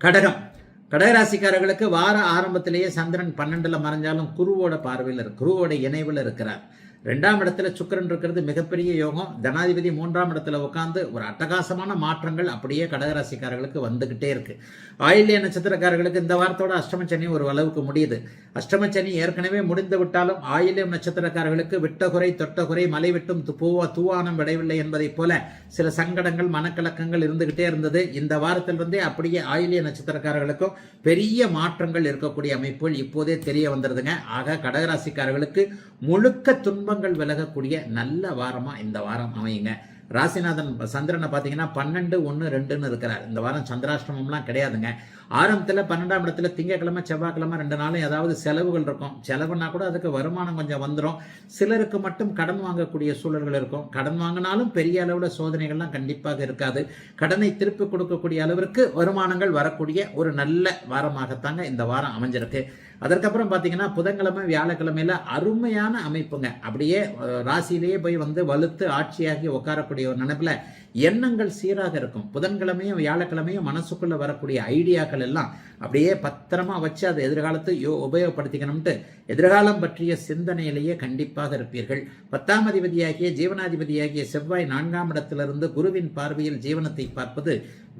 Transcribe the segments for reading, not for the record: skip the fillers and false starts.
கடகராசிக்காரர்களுக்கு வார ஆரம்பத்திலேயே சந்திரன் 12ல் மறைஞ்சாலும் குருவோட பார்வையில் குருவோட இணைவில் இருக்கிறார். 2ஆம் இடத்துல சுக்கிரன் இருக்கிறது மிகப்பெரிய யோகம். ஜனாதிபதி 3ஆம் இடத்துல உட்கார்ந்து ஒரு அட்டகாசமான மாற்றங்கள் அப்படியே கடகராசிக்காரர்களுக்கு வந்துகிட்டே இருக்கு. ஆயில்ய நட்சத்திரக்காரர்களுக்கு இந்த வாரத்தோட அஷ்டமச்சனி ஒரு அளவுக்கு முடியுது. அஷ்டமச்சனி ஏற்கனவே முடிந்து விட்டாலும் ஆயில்யம் நட்சத்திரக்காரர்களுக்கு விட்டகுறை தொட்டகுறை மலை விட்டும் தூவானம் விடவில்லை என்பதை போல சில சங்கடங்கள் மனக்கலக்கங்கள் இருந்துகிட்டே இருந்தது. இந்த வாரத்திலிருந்தே அப்படியே ஆயில்ய நட்சத்திரக்காரர்களுக்கும் பெரிய மாற்றங்கள் இருக்கக்கூடிய அமைப்புகள் இப்போதே தெரிய வந்துருதுங்க. ஆக கடகராசிக்காரர்களுக்கு முழுக்க துன்பங்கள் விலகக்கூடிய நல்ல வாரமா இந்த வாரம் அமையுங்க. ராசிநாதன் சந்திரனை பார்த்தீங்கன்னா 12, 1, 2ன்னு இருக்கிறார். இந்த வாரம் சந்திராஷ்டமம்லாம் கிடையாதுங்க. ஆரம்பத்தில் 12ஆம் இடத்துல திங்கக்கிழமை செவ்வாய்க்கிழமை 2 நாளும் ஏதாவது செலவுகள் இருக்கும். செலவுனா கூட அதுக்கு வருமானம் கொஞ்சம் வந்துடும். சிலருக்கு மட்டும் கடன் வாங்கக்கூடிய சூழல்கள் இருக்கும். கடன் வாங்கினாலும் பெரிய அளவில் சோதனைகள்லாம் கண்டிப்பாக இருக்காது. கடனை திருப்பி கொடுக்கக்கூடிய அளவிற்கு வருமானங்கள் வரக்கூடிய ஒரு நல்ல வாரமாகத்தாங்க இந்த வாரம் அமைஞ்சிருக்கு. அதற்கப்புறம் பார்த்தீங்கன்னா புதன்கிழமை வியாழக்கிழமையில அருமையான அமைப்புங்க. அப்படியே ராசியிலேயே போய் வலுத்து ஆட்சியாகி உட்காரக்கூடிய ஒரு நினைப்புல எண்ணங்கள் சீராக இருக்கும். புதன்கிழமையும் வியாழக்கிழமையும் மனசுக்குள்ள வரக்கூடிய ஐடியாக்கள் எல்லாம் அப்படியே பத்திரமா வச்சு அதை எதிர்காலத்தை உபயோகப்படுத்திக்கணும்ட்டு எதிர்காலம் பற்றிய சிந்தனையிலேயே கண்டிப்பாக இருப்பீர்கள். 10ஆம் அதிபதியாகிய ஜீவனாதிபதியாகிய செவ்வாய் 4ஆம் இடத்திலிருந்து குருவின் பார்வையில் ஜீவனத்தை பார்ப்பது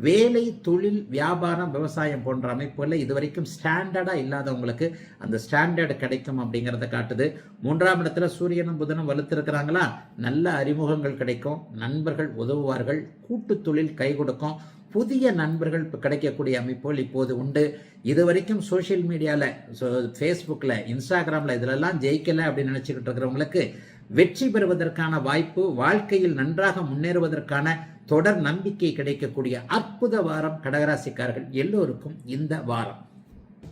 வேலை, தொழில், வியாபாரம், விவசாயம் போன்ற அமைப்புகளில் இதுவரைக்கும் ஸ்டாண்டர்டா இல்லாதவங்களுக்கு அந்த ஸ்டாண்டர்டு கிடைக்கும் அப்படிங்கிறத காட்டுது. 3ஆம் இடத்துல சூரியனும் புதனும் வலுத்திருக்கிறாங்களா, நல்ல அறிமுகங்கள் கிடைக்கும், நண்பர்கள் உதவுவார்கள், கூட்டு தொழில் கை கொடுக்கும், புதிய நண்பர்கள் கிடைக்கக்கூடிய அமைப்புகள் இப்போது உண்டு. இதுவரைக்கும் சோசியல் மீடியாவில் ஃபேஸ்புக்கில் இன்ஸ்டாகிராமில் இதிலெல்லாம் ஜெயிக்கலை அப்படின்னு நினச்சிக்கிட்டு இருக்கிறவங்களுக்கு வெற்றி பெறுவதற்கான வாய்ப்பு, வாழ்க்கையில் நன்றாக முன்னேறுவதற்கான தொடர் நம்பிக்கை கிடைக்கக்கூடிய அற்புத வாரம் கடகராசிக்காரர்கள் எல்லோருக்கும் இந்த வாரம்.